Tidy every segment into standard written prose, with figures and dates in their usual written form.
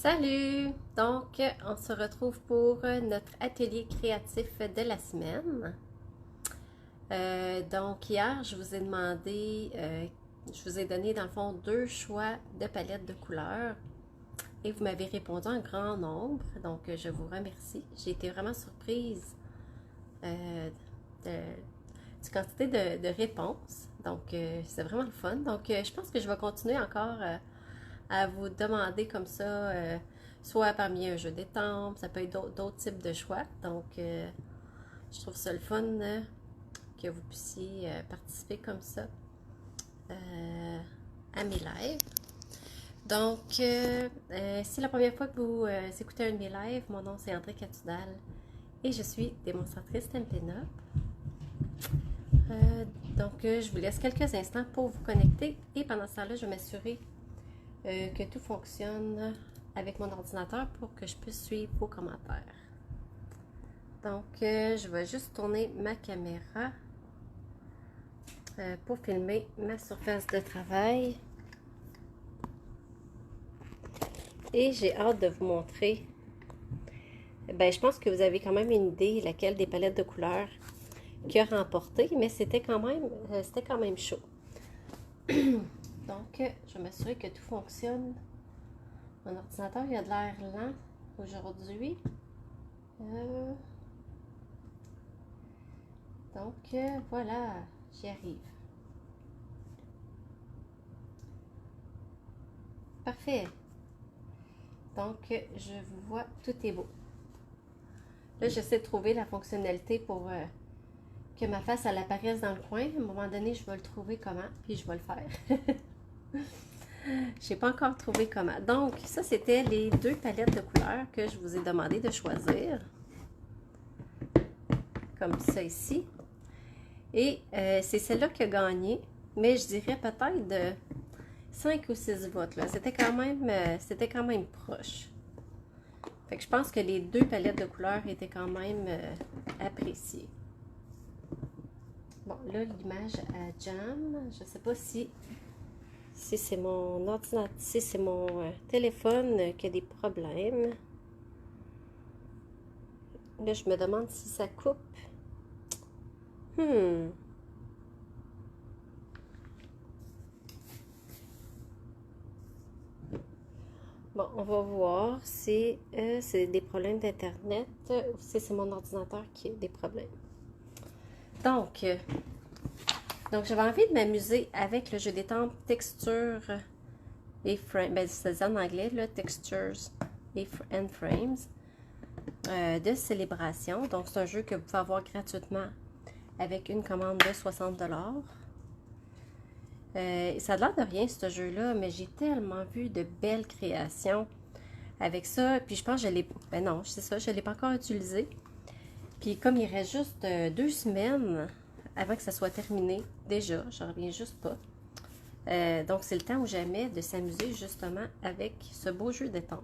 Salut! Donc, on se retrouve pour notre atelier créatif de la semaine. Donc, hier, je vous ai demandé, je vous ai donné dans le fond deux choix de palettes de couleurs et vous m'avez répondu en grand nombre. Donc, je vous remercie. J'ai été vraiment surprise du quantité de réponses. Donc, c'est vraiment le fun. Donc, je pense que je vais continuer encore à vous demander comme ça, soit parmi un jeu d'étampes, ça peut être d'autres types de choix. Donc, je trouve ça le fun que vous puissiez participer comme ça à mes lives. Donc, c'est la première fois que vous écoutez un de mes lives, mon nom c'est André Catudal et je suis démonstratrice Stampin' Up. Donc, je vous laisse quelques instants pour vous connecter et pendant ce temps-là, je vais m'assurer que tout fonctionne avec mon ordinateur pour que je puisse suivre vos commentaires. Donc, je vais juste tourner ma caméra pour filmer ma surface de travail. Et j'ai hâte de vous montrer. Ben, je pense que vous avez quand même une idée laquelle des palettes de couleurs qui a remporté, mais c'était quand même chaud. Donc, je vais m'assurer que tout fonctionne. Mon ordinateur, il a de l'air lent aujourd'hui. Donc, voilà, j'y arrive. Parfait. Donc, je vous vois, tout est beau. Là, j'essaie de trouver la fonctionnalité pour que ma face, elle apparaisse dans le coin. À un moment donné, je vais le trouver comment, puis je vais le faire. Je n'ai pas encore trouvé comment. Donc, ça, c'était les deux palettes de couleurs que je vous ai demandé de choisir. Comme ça ici. Et c'est celle-là qui a gagné. Mais je dirais peut-être de 5 ou 6 votes. C'était quand même proche. Fait que je pense que les deux palettes de couleurs étaient quand même appréciées. Bon, là, l'image à jam. Je ne sais pas si c'est mon ordinateur, si c'est mon téléphone qui a des problèmes. Là, je me demande si ça coupe. Bon, on va voir si c'est des problèmes d'Internet ou si c'est mon ordinateur qui a des problèmes. Donc j'avais envie de m'amuser avec le jeu d'étampes Texture et Frames. Ben, c'est en anglais, là, Textures and Frames de Célébration. Donc, c'est un jeu que vous pouvez avoir gratuitement avec une commande de 60 $. Ça a l'air de rien, ce jeu-là, mais j'ai tellement vu de belles créations avec ça. Puis je pense que je l'ai... Ben non, c'est ça, je ne l'ai pas encore utilisé. Puis comme il reste juste 2 semaines avant que ça soit terminé, déjà, je reviens juste pas. Donc c'est le temps ou jamais de s'amuser justement avec ce beau jeu d'étampes.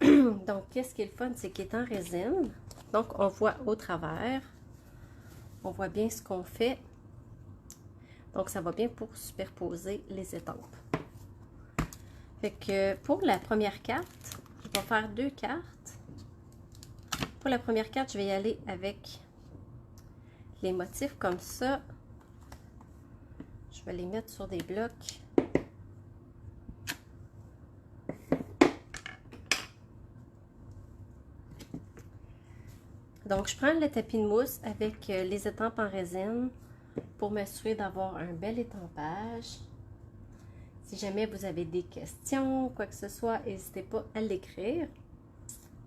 Donc qu'est-ce qui est le fun, c'est qu'il est en résine. Donc on voit au travers. On voit bien ce qu'on fait. Donc, ça va bien pour superposer les étampes. Fait que pour la première carte, je vais faire 2 cartes. Pour la première carte, je vais y aller avec les motifs comme ça. Je vais les mettre sur des blocs. Donc, je prends le tapis de mousse avec les étampes en résine pour m'assurer d'avoir un bel étampage. Si jamais vous avez des questions, quoi que ce soit, n'hésitez pas à l'écrire.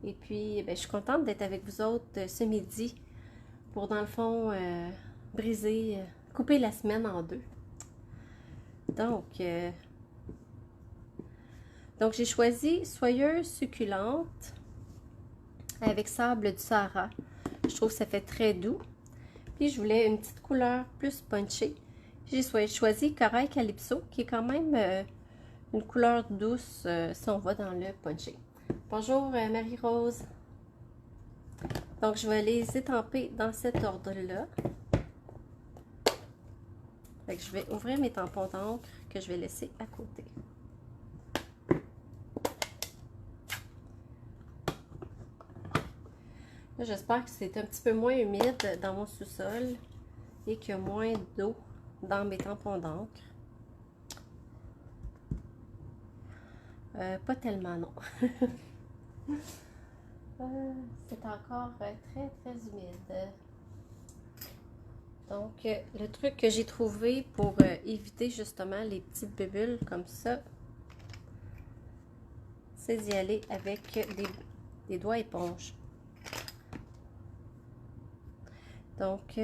Et puis, je suis contente d'être avec vous autres ce midi pour, dans le fond, couper la semaine en deux. Donc j'ai choisi Soyeuse succulente avec sable du Sahara. Je trouve que ça fait très doux. Puis je voulais une petite couleur plus punchée. J'ai choisi Corail Calypso, qui est quand même une couleur douce si on va dans le punché. Bonjour Marie-Rose. Donc je vais les étamper dans cet ordre-là. Je vais ouvrir mes tampons d'encre que je vais laisser à côté. Là, j'espère que c'est un petit peu moins humide dans mon sous-sol et qu'il y a moins d'eau dans mes tampons d'encre. Pas tellement, non. C'est encore très, très humide. Donc, le truc que j'ai trouvé pour éviter justement les petites bulles comme ça, c'est d'y aller avec des doigts éponges. Donc,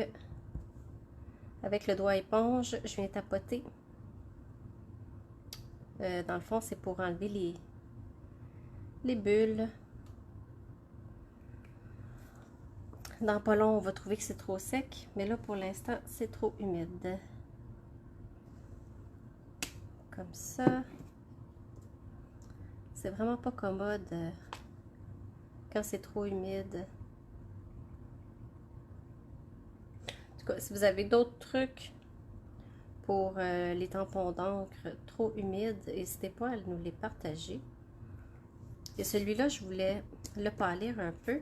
avec le doigt éponge, je viens tapoter. Dans le fond, c'est pour enlever les bulles. Dans pas long, on va trouver que c'est trop sec, mais là, pour l'instant, c'est trop humide. Comme ça. C'est vraiment pas commode quand c'est trop humide. En tout cas, si vous avez d'autres trucs pour les tampons d'encre trop humides, n'hésitez pas à nous les partager. Et celui-là, je voulais le pâlir un peu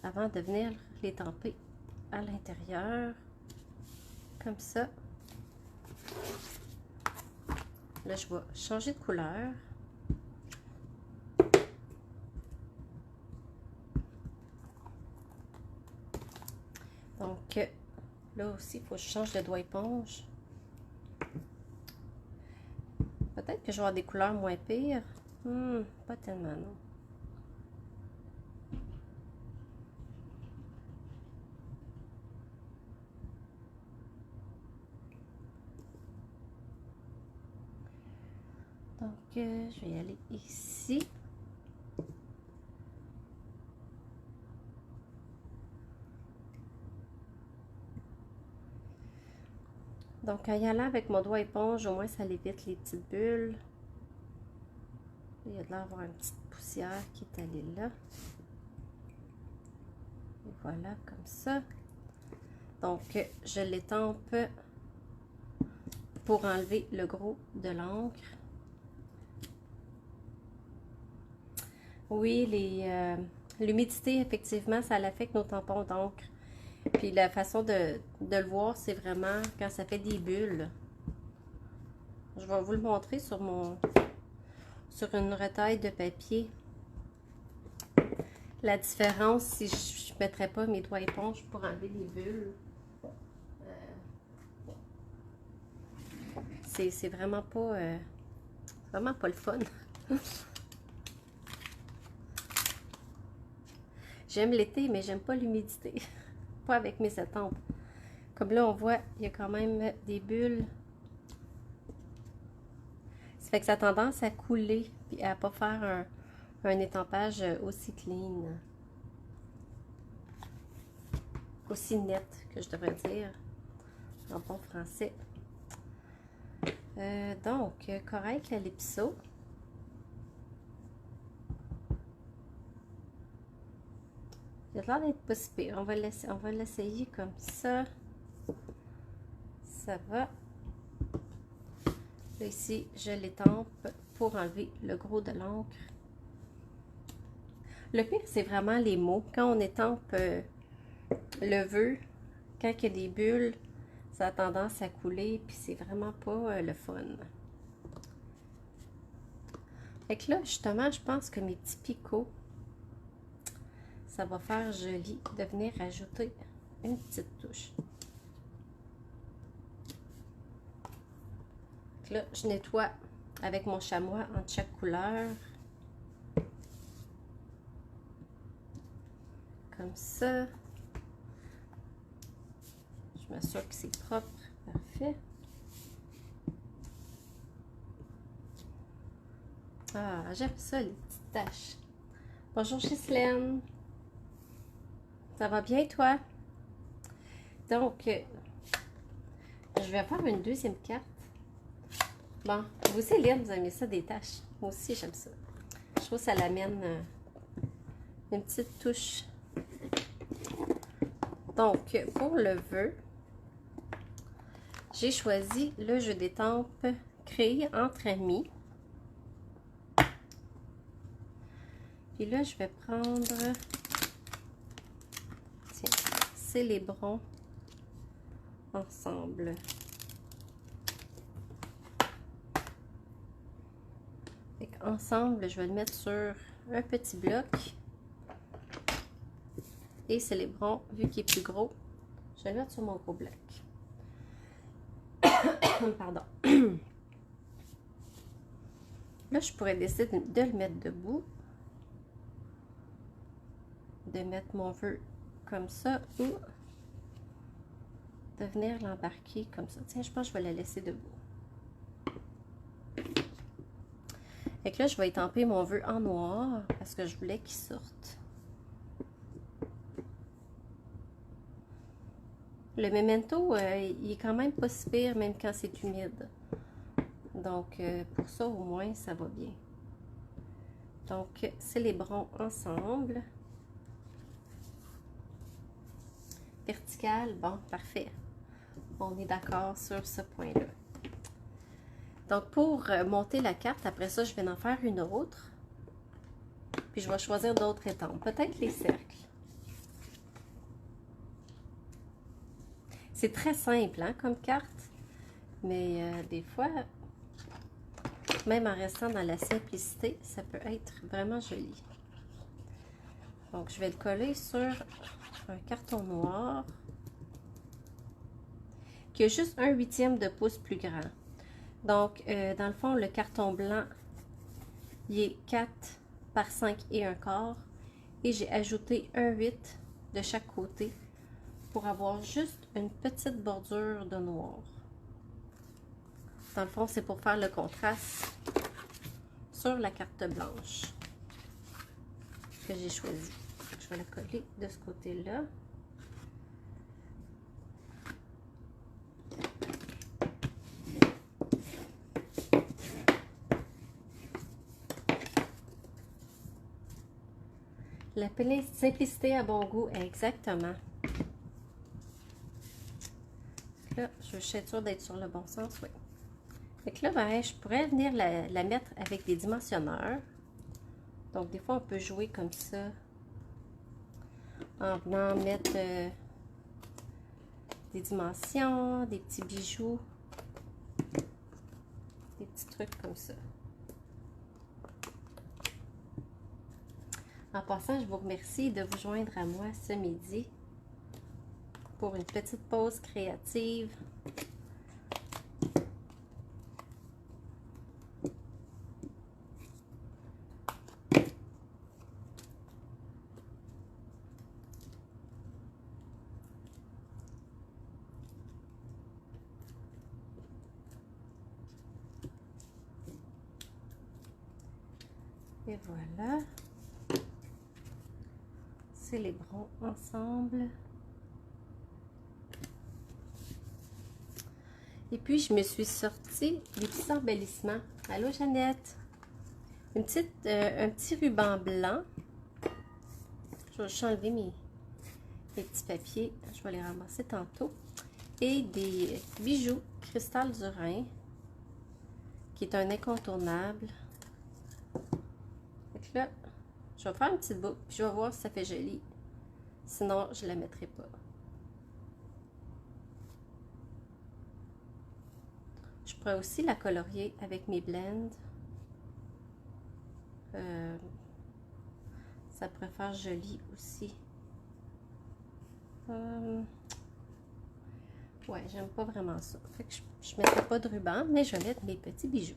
avant de venir les tamper à l'intérieur. Comme ça. Là, je vais changer de couleur. Donc, là aussi, il faut que je change de doigt éponge. Peut-être que je vais avoir des couleurs moins pires. Pas tellement, non. Donc, je vais y aller ici. Donc, en y allant avec mon doigt éponge, au moins, ça évite les petites bulles. Il y a de l'air d'avoir une petite poussière qui est allée là. Et voilà, comme ça. Donc, je l'étampe pour enlever le gros de l'encre. Oui, l'humidité, effectivement, ça affecte nos tampons d'encre. Puis la façon de le voir, c'est vraiment quand ça fait des bulles. Je vais vous le montrer sur une retaille de papier. La différence si je ne mettrais pas mes doigts éponges pour enlever les bulles. C'est vraiment pas le fun. J'aime l'été, mais j'aime pas l'humidité. Pas avec mes estampes. Comme là, on voit, il y a quand même des bulles. Ça fait que ça a tendance à couler et à pas faire un étampage aussi clean. Aussi net, que je devrais dire, en bon français. Donc, correct, l'ellipso. Il a l'air d'être pas si pire. On va l'essayer comme ça. Ça va. Là, ici, je l'étampe pour enlever le gros de l'encre. Le pire, c'est vraiment les mots. Quand on étampe le vœu, quand il y a des bulles, ça a tendance à couler, puis c'est vraiment pas le fun. Fait que là, justement, je pense que mes petits picots, ça va faire joli de venir ajouter une petite touche. Là, je nettoie avec mon chamois en chaque couleur. Comme ça. Je m'assure que c'est propre. Parfait. Ah, j'aime ça, les petites taches. Bonjour, Ghislaine. Ça va bien, toi? Donc, je vais faire une deuxième carte. Bon, vous aussi, Hélène, vous aimez ça, des taches. Moi aussi, j'aime ça. Je trouve que ça l'amène une petite touche. Donc, pour le vœu, j'ai choisi le jeu d'étampes créé entre amis. Puis là, je vais prendre célébrons ensemble. Ensemble, je vais le mettre sur un petit bloc. Et célébrons, vu qu'il est plus gros, je vais le mettre sur mon gros bloc. Pardon. Là, je pourrais décider de le mettre debout. De mettre mon vœu comme ça ou de venir l'embarquer comme ça. Tiens, je pense que je vais la laisser debout. Et que là, je vais étamper mon vœu en noir parce que je voulais qu'il sorte. Le memento, il est quand même pas si pire, même quand c'est humide. Donc, pour ça, au moins, ça va bien. Donc, célébrons ensemble. Vertical, bon, parfait. On est d'accord sur ce point-là. Donc, pour monter la carte, après ça, je vais en faire une autre. Puis, je vais choisir d'autres étampes. Peut-être les cercles. C'est très simple, hein, comme carte. Mais des fois, même en restant dans la simplicité, ça peut être vraiment joli. Donc, je vais le coller sur un carton noir qui a juste 1/8 de pouce plus grand. Donc, dans le fond, le carton blanc, il est 4 par 5 et un quart. Et j'ai ajouté 1/8 de chaque côté pour avoir juste une petite bordure de noir. Dans le fond, c'est pour faire le contraste sur la carte blanche que j'ai choisie. Je vais la coller de ce côté-là. La simplicité à bon goût, exactement. Là, je suis sûre d'être sur le bon sens, oui. Donc là, ben, je pourrais venir la mettre avec des dimensionneurs. Donc, des fois, on peut jouer comme ça. En venant mettre des dimensions, des petits bijoux. Des petits trucs comme ça. En passant, je vous remercie de vous joindre à moi ce midi pour une petite pause créative. Et voilà. Célébrons ensemble. Et puis, je me suis sorti des petits embellissements. Allô, Jeannette? Un petit ruban blanc. Je vais juste enlever mes petits papiers. Je vais les ramasser tantôt. Et des bijoux cristal du Rhin, qui est un incontournable. Donc là, je vais faire une petite boucle, puis je vais voir si ça fait joli. Sinon, je ne la mettrai pas. Je pourrais aussi la colorier avec mes blends. Ça pourrait faire joli aussi. Ouais, j'aime pas vraiment ça. Fait que je ne mettrai pas de ruban, mais je vais mettre mes petits bijoux.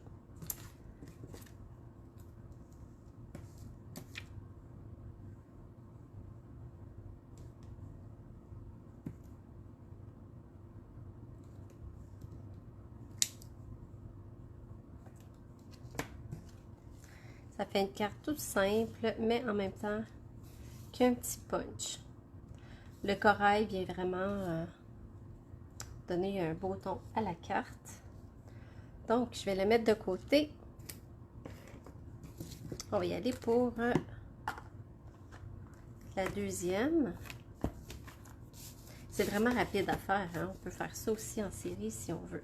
Ça fait une carte toute simple, mais en même temps qu'un petit punch. Le corail vient vraiment donner un beau ton à la carte. Donc, je vais la mettre de côté. On va y aller pour la deuxième. C'est vraiment rapide à faire, hein? On peut faire ça aussi en série si on veut.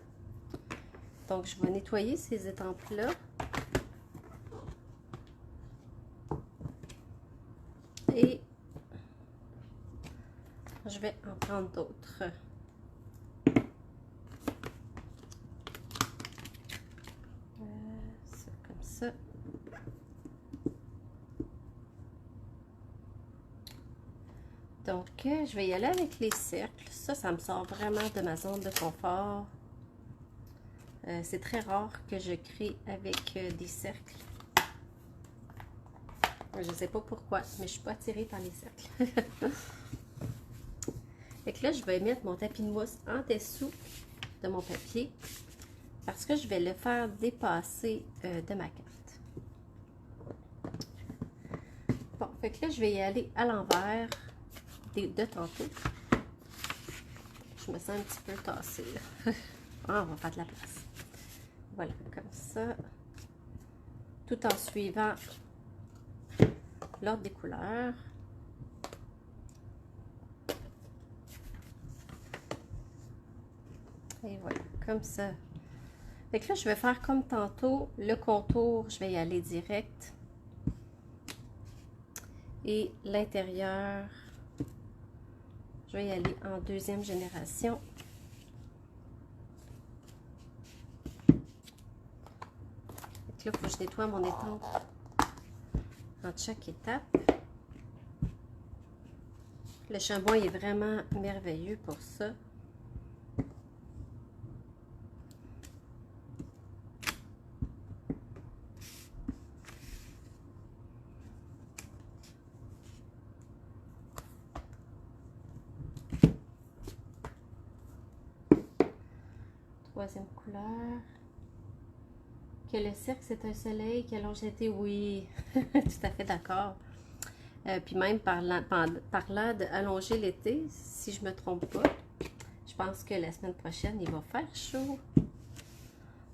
Donc, je vais nettoyer ces étampes-là. Et je vais en prendre d'autres. Ça, comme ça. Donc, je vais y aller avec les cercles. Ça me sort vraiment de ma zone de confort. C'est très rare que je crée avec des cercles. Je ne sais pas pourquoi, mais je ne suis pas attirée par les cercles. Fait que là, je vais mettre mon tapis de mousse en dessous de mon papier parce que je vais le faire dépasser de ma carte. Bon, fait que là, je vais y aller à l'envers de tantôt. Je me sens un petit peu tassée, là. Ah, on va faire de la place. Voilà, comme ça. Tout en suivant l'ordre des couleurs. Et voilà, comme ça. Fait que là, je vais faire comme tantôt, le contour, je vais y aller direct. Et l'intérieur, je vais y aller en deuxième génération. Fait que là, il faut que je nettoie mon étampe entre chaque étape. Le shampoing est vraiment merveilleux pour ça. Troisième couleur. Que le cercle, c'est un soleil qui allonge l'été. Oui, tout à fait d'accord. Puis même parlant de allonger l'été, si je me trompe pas, je pense que la semaine prochaine, il va faire chaud.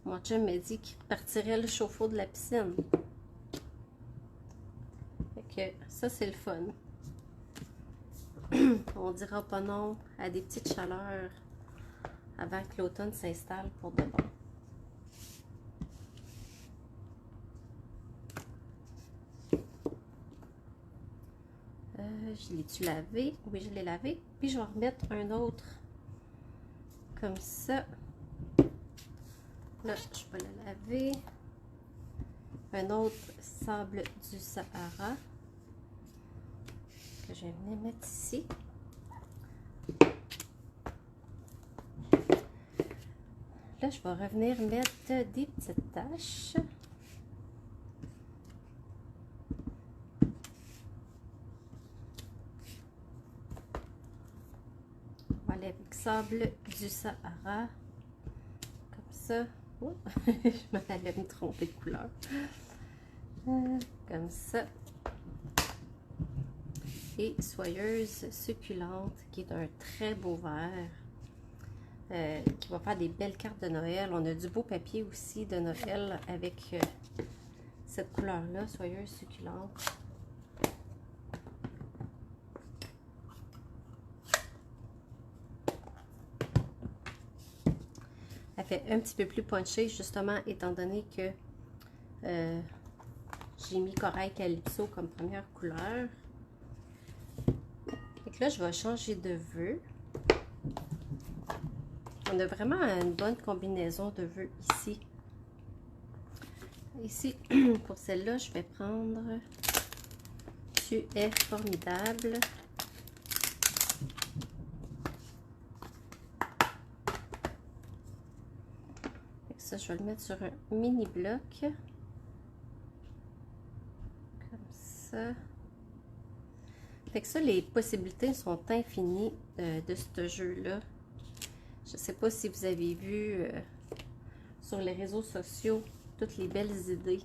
Mon chum m'a dit qu'il partirait le chauffe-eau de la piscine. Fait que ça, c'est le fun. On dira pas non à des petites chaleurs avant que l'automne s'installe pour de bon. Je l'ai-tu lavé? Oui, je l'ai lavé. Puis je vais remettre un autre comme ça. Là, je vais le laver. Un autre sable du Sahara que je vais venir mettre ici. Là, je vais revenir mettre des petites taches. On va aller avec sable du Sahara. Comme ça. Oh, je m'en avais me tromper de couleur. Comme ça. Et soyeuse succulente, qui est un très beau vert. Qui va faire des belles cartes de Noël. On a du beau papier aussi de Noël avec cette couleur-là, soyeuse succulente. Elle fait un petit peu plus punché, justement, étant donné que j'ai mis corail calypso comme première couleur. Et que là, je vais changer de vœu. On a vraiment une bonne combinaison de vœux ici. Ici, pour celle-là, je vais prendre Tu es formidable. Ça, je vais le mettre sur un mini bloc. Comme ça. Fait que ça, les possibilités sont infinies de ce jeu-là. Je ne sais pas si vous avez vu sur les réseaux sociaux toutes les belles idées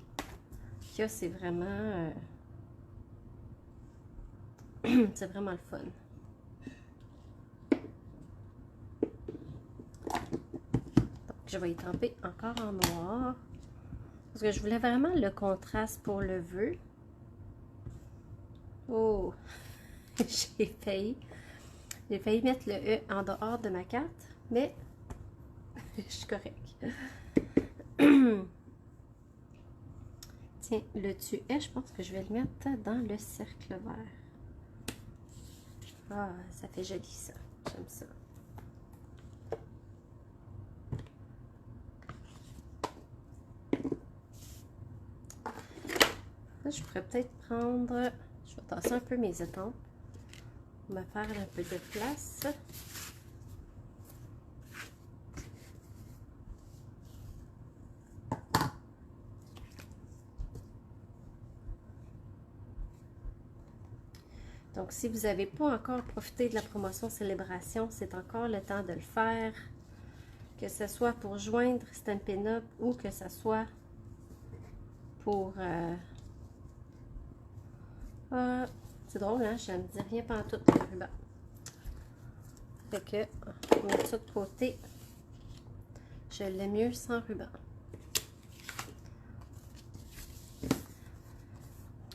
qu'il y a. C'est vraiment, c'est vraiment le fun. Donc, je vais y tremper encore en noir. Parce que je voulais vraiment le contraste pour le vœu. Oh! J'ai failli mettre le E en dehors de ma carte, mais je suis correcte. Tiens, le tu es, je pense que je vais le mettre dans le cercle vert. Ah, ça fait joli ça. J'aime ça. Là, je pourrais peut-être prendre... Je vais tasser un peu mes étampes. On va faire un peu de place. Donc, si vous n'avez pas encore profité de la promotion Célébration, c'est encore le temps de le faire. Que ce soit pour joindre Stampin' Up ou que ce soit pour... c'est drôle, hein? Je ne dis rien pantoute le ruban. Fait que, on met ça de côté. Je l'aime mieux sans ruban.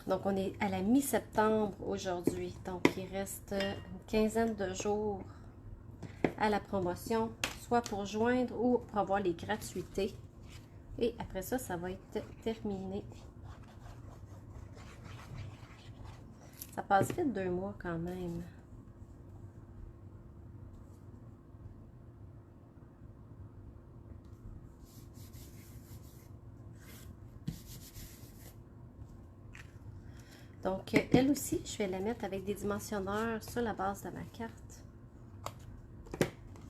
Donc, on est à la mi-septembre aujourd'hui. Donc, il reste une quinzaine de jours à la promotion, soit pour joindre ou pour avoir les gratuités. Et après ça, ça va être terminé. Ça passe vite 2 mois quand même. Donc, elle aussi, je vais la mettre avec des dimensionneurs sur la base de ma carte.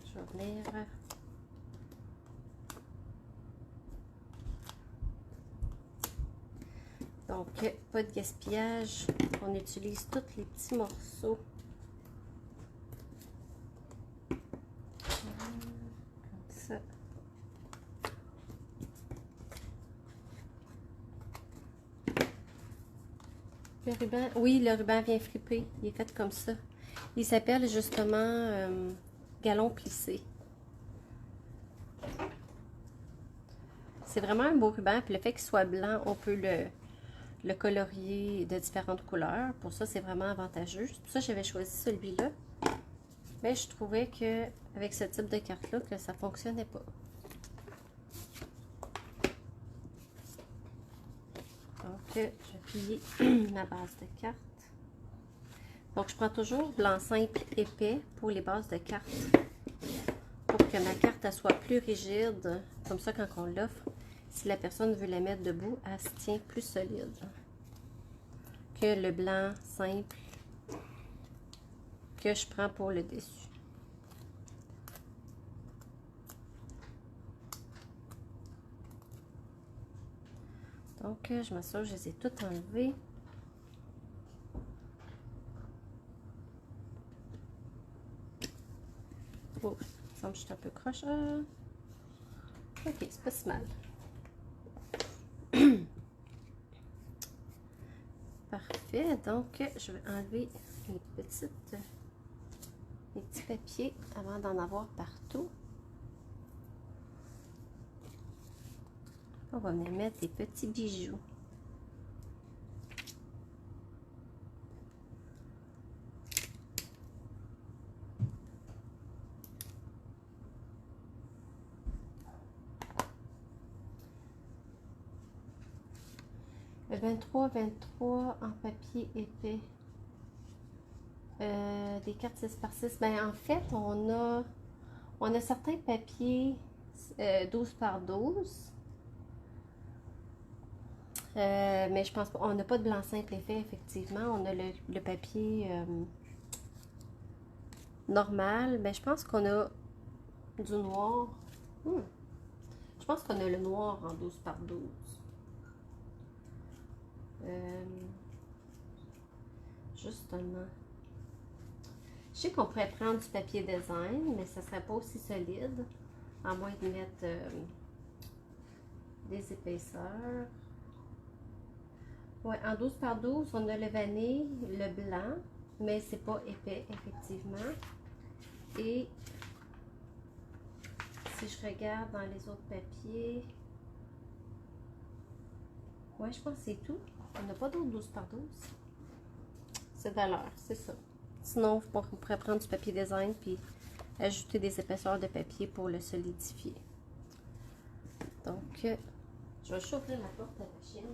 Je vais venir... Donc, pas de gaspillage. On utilise tous les petits morceaux. Comme ça. Le ruban, oui, le ruban vient flipper. Il est fait comme ça. Il s'appelle justement galon plissé. C'est vraiment un beau ruban. Puis le fait qu'il soit blanc, on peut le colorier de différentes couleurs. Pour ça, c'est vraiment avantageux. C'est pour ça que j'avais choisi celui-là. Mais je trouvais que avec ce type de carte-là, que ça ne fonctionnait pas. Donc, je vais plier ma base de carte. Donc, je prends toujours blanc simple épais pour les bases de cartes. Pour que ma carte elle soit plus rigide. Comme ça, quand on l'offre, si la personne veut la mettre debout, elle se tient plus solide que le blanc simple que je prends pour le dessus. Donc, je m'assure que je les ai toutes enlevées. Oh, il me semble que je suis un peu croche. Ok, c'est pas si mal. Parfait, donc je vais enlever les petits papiers avant d'en avoir partout. On va venir mettre des petits bijoux. Le 23 en papier épais. Des cartes 6 par 6. Ben, en fait, on a certains papiers 12 par 12. Mais je pense pas. On n'a pas de blanc simple épais, effectivement. On a le papier normal. Ben, je pense qu'on a du noir. Je pense qu'on a le noir en 12 par 12. Justement. Je sais qu'on pourrait prendre du papier design, mais ça serait pas aussi solide. À moins de mettre des épaisseurs. Ouais, en 12 par 12, on a le vanille, le blanc, mais c'est pas épais, effectivement. Et si je regarde dans les autres papiers, ouais, je pense que c'est tout. On n'a pas d'autres 12 par 12. C'est valeur, c'est ça. Sinon, on pourrait prendre du papier design puis ajouter des épaisseurs de papier pour le solidifier. Donc, je vais juste ouvrir la porte à la chienne.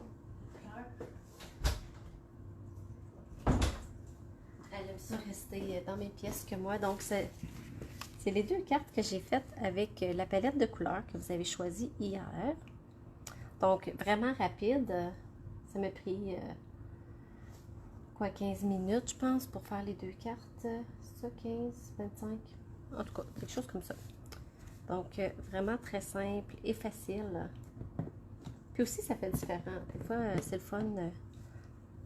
Elle aime ça rester dans mes pièces que moi. Donc, c'est les deux cartes que j'ai faites avec la palette de couleurs que vous avez choisie hier. Donc, vraiment rapide. Ça m'a pris, 15 minutes, je pense, pour faire les deux cartes. C'est ça, 15, 25? En tout cas, quelque chose comme ça. Donc, vraiment très simple et facile. Puis aussi, ça fait différent. Des fois, c'est le fun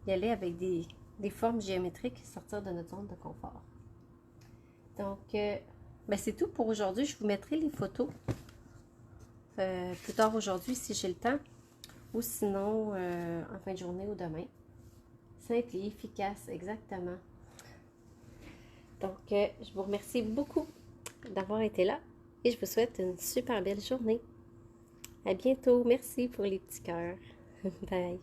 d'y aller avec des formes géométriques, sortir de notre zone de confort. Donc, ben c'est tout pour aujourd'hui. Je vous mettrai les photos plus tard aujourd'hui si j'ai le temps. Ou sinon, en fin de journée ou demain. Simple et efficace, exactement. Donc, je vous remercie beaucoup d'avoir été là et je vous souhaite une super belle journée. À bientôt. Merci pour les petits cœurs. Bye.